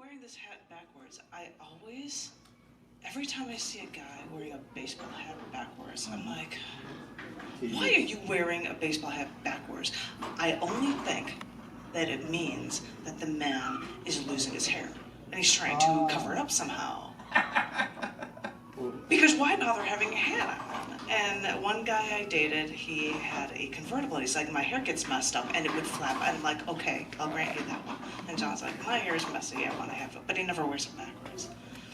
wearing this hat backwards, every time I see a guy wearing a baseball hat backwards, I'm like, why are you wearing a baseball hat backwards? I only think that it means that the man is losing his hair and he's trying to cover it up somehow. Because why bother having a hat on? And one guy I dated, he had a convertible. He's like, my hair gets messed up and it would flap. I'm like, okay, I'll grant you that one. And John's like, my hair is messy, I want to have it. But he never wears it backwards.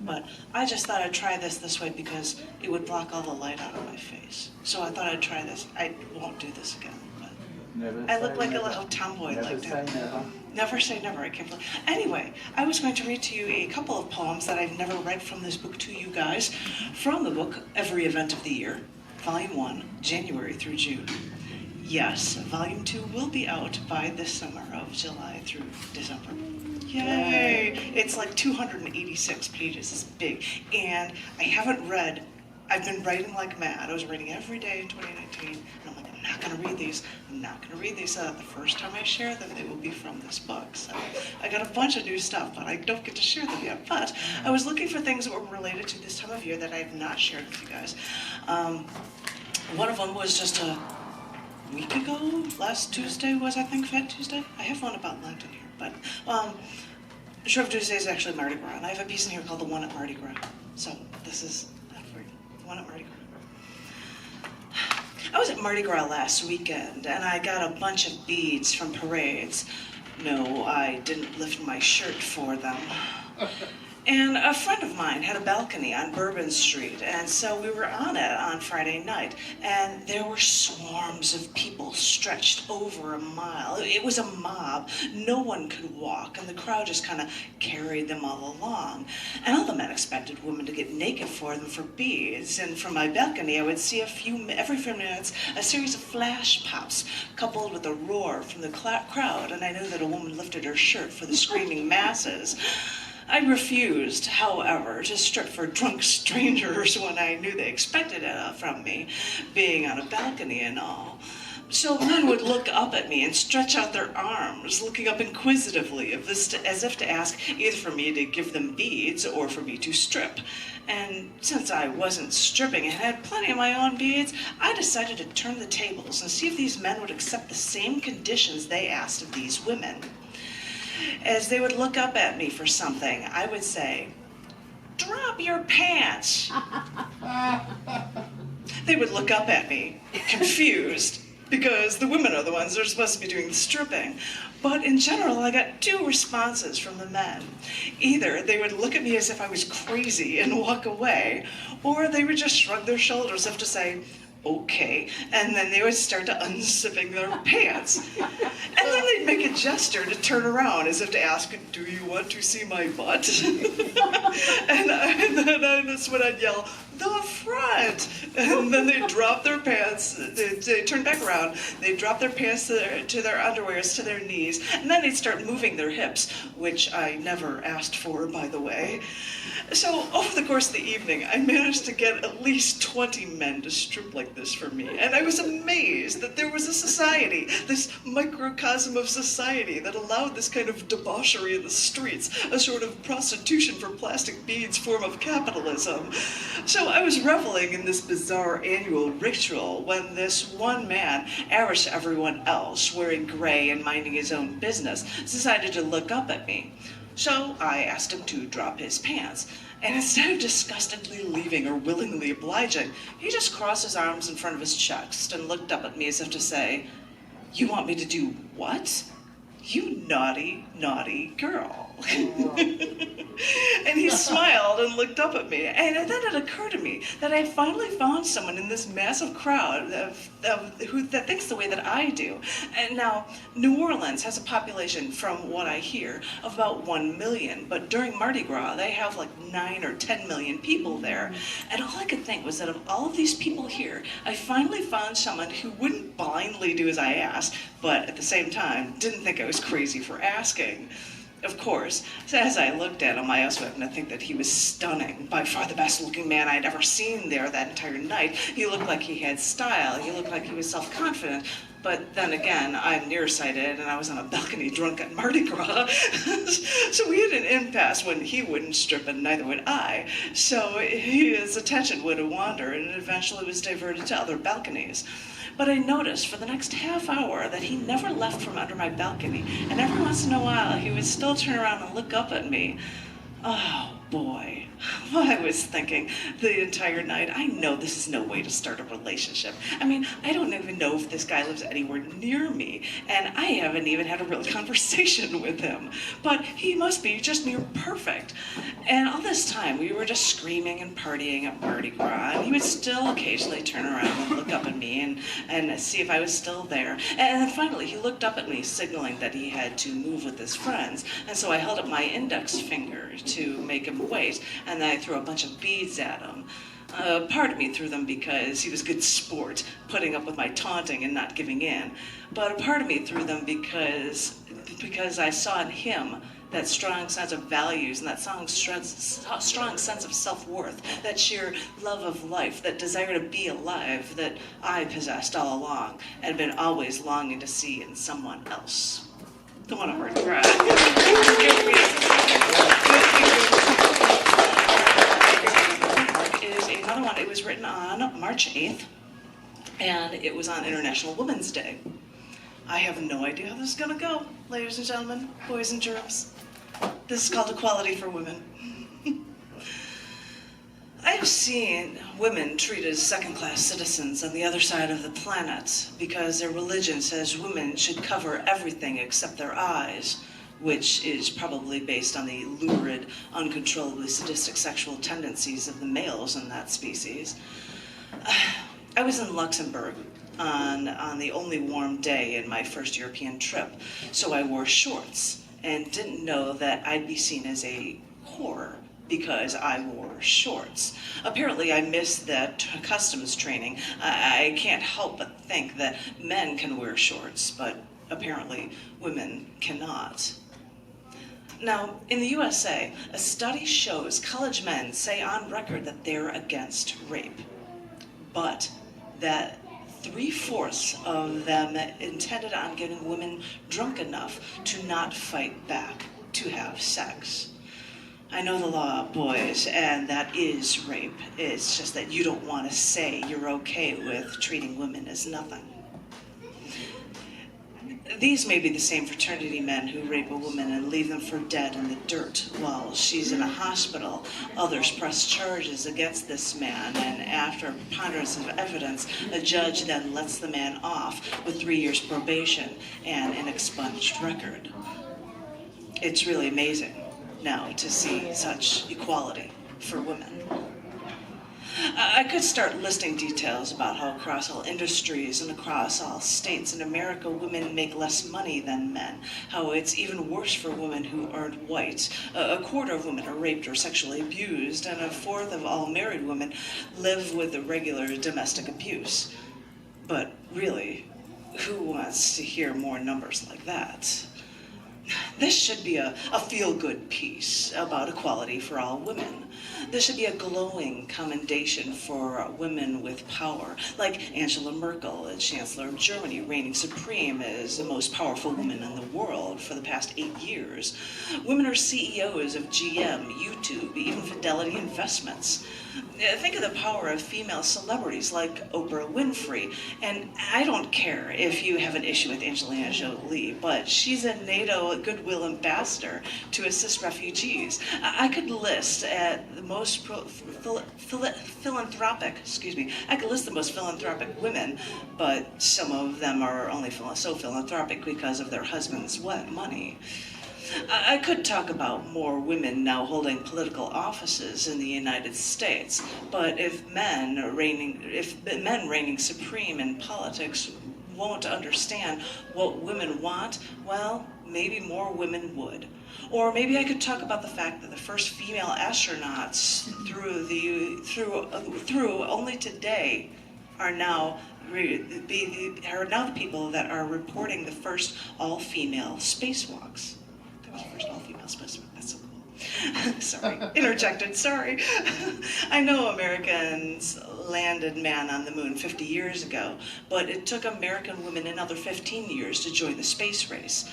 But I just thought I'd try this way because it would block all the light out of my face. So I thought I'd try this. I won't do this again. But I look like a little tomboy like that. Never say never, I can't believe. Anyway, I was going to read to you a couple of poems that I've never read from this book to you guys, from the book Every Event of the Year, Volume 1, January through June. Yes, Volume 2 will be out by this summer of July through December. Yay! It's like 286 pages, it's big. And I haven't read, I've been writing like mad. I was writing every day in 2019, and I'm like, I'm not gonna read these. I'm not gonna read these. The first time I share them, they will be from this book. So I got a bunch of new stuff, but I don't get to share them yet. But I was looking for things that were related to this time of year that I have not shared with you guys. One of them was just a week ago. Last Tuesday was, I think, Fat Tuesday. I have one about Lent in here, but Shrove Tuesday is actually Mardi Gras, and I have a piece in here called The One at Mardi Gras. So this is that for you. The One at Mardi Gras. I was at Mardi Gras last weekend, and I got a bunch of beads from parades. No, I didn't lift my shirt for them. And a friend of mine had a balcony on Bourbon Street, and so we were on it on Friday night, and there were swarms of people stretched over a mile. It was a mob. No one could walk, and the crowd just kind of carried them all along. And all the men expected women to get naked for them for beads, and from my balcony I would see every few minutes a series of flash pops coupled with a roar from the crowd, and I knew that a woman lifted her shirt for the screaming masses. I refused, however, to strip for drunk strangers when I knew they expected it from me, being on a balcony and all. So men would look up at me and stretch out their arms, looking up inquisitively, as if to ask either for me to give them beads or for me to strip. And since I wasn't stripping and had plenty of my own beads, I decided to turn the tables and see if these men would accept the same conditions they asked of these women. As they would look up at me for something, I would say, "Drop your pants." They would look up at me, confused, because the women are the ones that are supposed to be doing the stripping. But in general, I got two responses from the men. Either they would look at me as if I was crazy and walk away, or they would just shrug their shoulders as if to say, okay, and then they would start to unzipping their pants. And then they'd make a gesture to turn around as if to ask, do you want to see my butt? and then that's when I'd yell, the front! And then they'd drop their pants, they'd turn back around, they'd drop their pants to their underwears to their knees, and then they'd start moving their hips, which I never asked for, by the way. So over the course of the evening, I managed to get at least 20 men to strip like this for me, and I was amazed that there was a society, this microcosm of society that allowed this kind of debauchery in the streets, a sort of prostitution for plastic beads form of capitalism. So I was reveling in this bizarre annual ritual when this one man, average to everyone else, wearing gray and minding his own business, decided to look up at me. So I asked him to drop his pants, and instead of disgustedly leaving or willingly obliging, he just crossed his arms in front of his chest and looked up at me as if to say, "You want me to do what? You naughty, naughty girl." And he smiled and looked up at me, and then it occurred to me that I had finally found someone in this massive crowd that thinks the way that I do. And now, New Orleans has a population, from what I hear, of about 1 million, but during Mardi Gras, they have like 9 or 10 million people there. And all I could think was that of all of these people here, I finally found someone who wouldn't blindly do as I asked, but at the same time, didn't think I was crazy for asking. Of course, as I looked at him, I also happened to think that he was stunning. By far the best looking man I'd ever seen there that entire night. He looked like he had style. He looked like he was self-confident. But then again, I'm nearsighted, and I was on a balcony drunk at Mardi Gras. So we had an impasse when he wouldn't strip, and neither would I. So his attention would wander, and it eventually was diverted to other balconies. But I noticed for the next half hour that he never left from under my balcony, and every once in a while he would still turn around and look up at me. Oh boy, I was thinking the entire night, I know this is no way to start a relationship. I mean, I don't even know if this guy lives anywhere near me, and I haven't even had a real conversation with him. But he must be just near perfect. And all this time, we were just screaming and partying at Mardi Gras, and he would still occasionally turn around and look up at me and see if I was still there. And then finally, he looked up at me, signaling that he had to move with his friends. And so I held up my index finger to make him wait, and then I threw a bunch of beads at him. Part of me threw them because he was a good sport, putting up with my taunting and not giving in. But a part of me threw them because I saw in him that strong sense of values and that strong sense of self-worth, that sheer love of life, that desire to be alive that I possessed all along and been always longing to see in someone else. Don't want to hurt cry. Is another one. It was written on March 8th, and it was on International Women's Day. I have no idea how this is going to go, ladies and gentlemen, boys and germs. This is called Equality for Women. I have seen women treated as second-class citizens on the other side of the planet because their religion says women should cover everything except their eyes, which is probably based on the lurid, uncontrollably sadistic sexual tendencies of the males in that species. I was in Luxembourg on the only warm day in my first European trip, so I wore shorts and didn't know that I'd be seen as a whore because I wore shorts. Apparently I missed that customs training. I can't help but think that men can wear shorts, but apparently women cannot. Now, in the USA, a study shows college men say on record that they're against rape, but that 3/4 of them intended on getting women drunk enough to not fight back, to have sex. I know the law, boys, and that is rape. It's just that you don't want to say you're okay with treating women as nothing. These may be the same fraternity men who rape a woman and leave them for dead in the dirt while she's in a hospital. Others press charges against this man, and after a preponderance of evidence, a judge then lets the man off with 3 years probation and an expunged record. It's really amazing now to see such equality for women. I could start listing details about how across all industries and across all states in America women make less money than men, how it's even worse for women who aren't white. A quarter of women are raped or sexually abused, and 1/4 of all married women live with irregular domestic abuse. But really, who wants to hear more numbers like that? This should be a feel-good piece about equality for all women. This should be a glowing commendation for women with power, like Angela Merkel, Chancellor of Germany, reigning supreme as the most powerful woman in the world for the past 8 years. Women are CEOs of GM, YouTube, even Fidelity Investments. Think of the power of female celebrities like Oprah Winfrey. And I don't care if you have an issue with Angelina Jolie, but she's a NATO goodwill ambassador to assist refugees. I could list the most philanthropic women, but some of them are only so philanthropic because of their husband's money. I could talk about more women now holding political offices in the United States, but if men reigning supreme in politics won't understand what women want, well, maybe more women would. Or maybe I could talk about the fact that the first female astronauts through only today are now the people that are reporting the first all-female spacewalks. First all-female spacewalk. That's so cool. Sorry, interjected. Sorry. I know Americans landed man on the moon 50 years ago, but it took American women another 15 years to join the space race.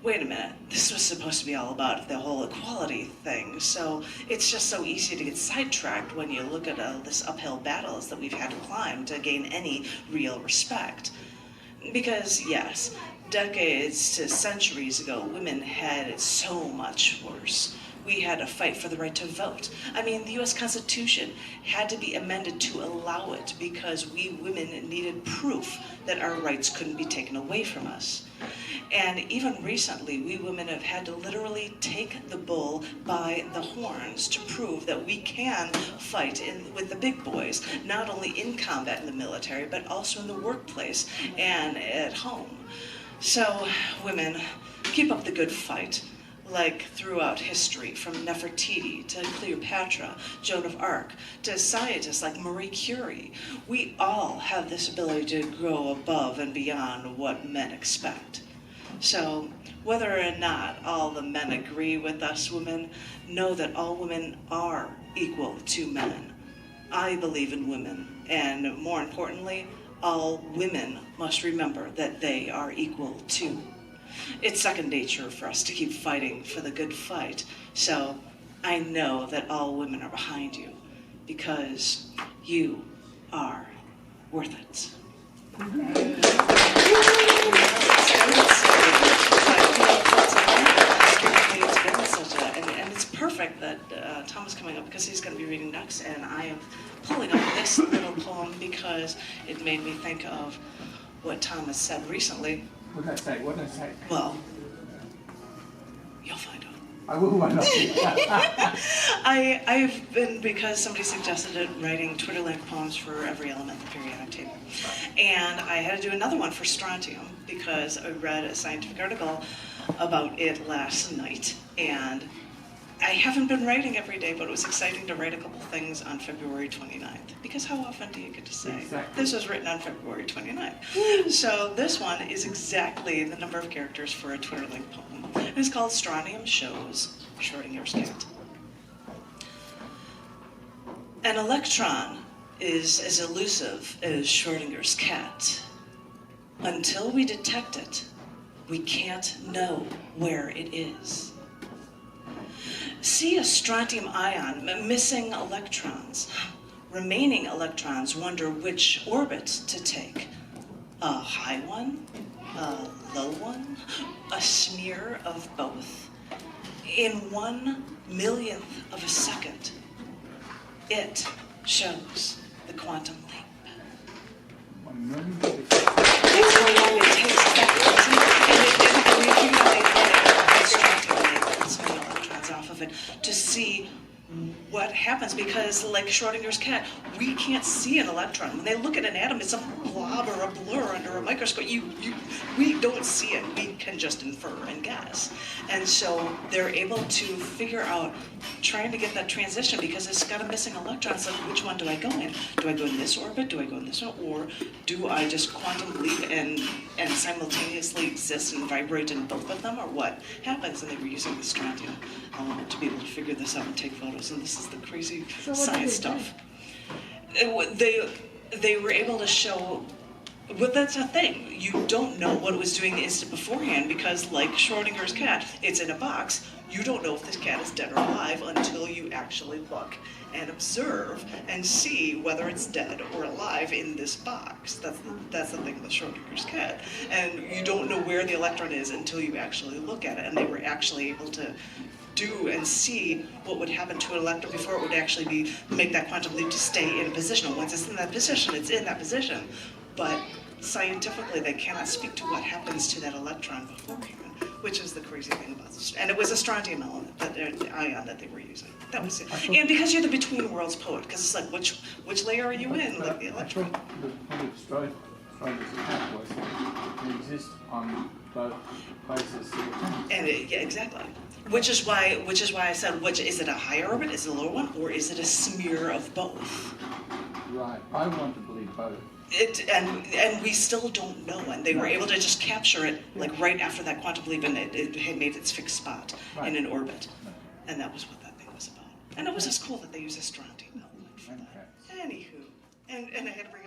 Wait a minute, this was supposed to be all about the whole equality thing, so it's just so easy to get sidetracked when you look at this uphill battles that we've had to climb to gain any real respect. Because yes, decades to centuries ago, women had it so much worse. We had to fight for the right to vote. I mean, the US Constitution had to be amended to allow it because we women needed proof that our rights couldn't be taken away from us. And even recently, we women have had to literally take the bull by the horns to prove that we can fight with the big boys, not only in combat in the military, but also in the workplace and at home. So, women, keep up the good fight. Like throughout history, from Nefertiti to Cleopatra, Joan of Arc, to scientists like Marie Curie. We all have this ability to grow above and beyond what men expect. So, whether or not all the men agree with us women, know that all women are equal to men. I believe in women, and more importantly, all women must remember that they are equal too. It's second nature for us to keep fighting for the good fight, so I know that all women are behind you, because you are worth it. And it's perfect that Tom is coming up because he's going to be reading next, and I am pulling up this little poem because it made me think of what Tom has said recently. What did I say? What did I say? Well, you'll find out. I will find out. I've been, because somebody suggested it, writing Twitter-length poems for every element of the periodic table. And I had to do another one for Strontium because I read a scientific article about it last night. And I haven't been writing every day, but it was exciting to write a couple things on February 29th. Because how often do you get to say, exactly. This was written on February 29th? So this one is exactly the number of characters for a Twitter-length poem. It's called Strontium Shows Schrodinger's Cat. An electron is as elusive as Schrodinger's cat. Until we detect it, we can't know where it is. See a strontium ion missing electrons. Remaining electrons wonder which orbit to take. A high one? A low one? A smear of both? In 1/1,000,000th of a second, it shows the quantum leap. 1 million. That's how long it takes. And we figured out they strontium, so many electrons off of it, to see what happens, because like Schrodinger's cat, we can't see an electron. When they look at an atom, it's a blob or a blur under a microscope. We don't see it. We can just infer and guess. And so they're able to figure out, trying to get that transition, because it's got a missing electron. So which one do I go in? Do I go in this orbit? Do I go in this one? Or do I just quantum leap and simultaneously exist and vibrate in both of them? Or what happens? And they were using the strontium element to be able to figure this out and take photos. And this is the crazy science stuff. They were able to show, but that's the thing. You don't know what it was doing the instant beforehand, because like Schrodinger's cat, it's in a box. You don't know if this cat is dead or alive until you actually look and observe and see whether it's dead or alive in this box. That's the thing with Schrodinger's cat. And you don't know where the electron is until you actually look at it. And they were actually able to do and see what would happen to an electron before it would actually make that quantum leap to stay in a position. And once it's in that position, it's in that position. But scientifically, they cannot speak to what happens to that electron beforehand, which is the crazy thing about this. And it was a strontium element, the ion that they were using. That was it. And because you're the between worlds poet, because it's like, which layer are you in, like the electron? I thought the point of Schrodinger's cat was to exist on both places simultaneously. And yeah, exactly. Which is why I said, is it a higher orbit, is it a lower one, or is it a smear of both? Right. I want to believe both. And we still don't know, and they were able to just capture it like right after that quantum leap, and it had made its fixed spot in an orbit, and that was what that thing was about. And it was just cool that they used a strontium element for that. Anywho. And I had to bring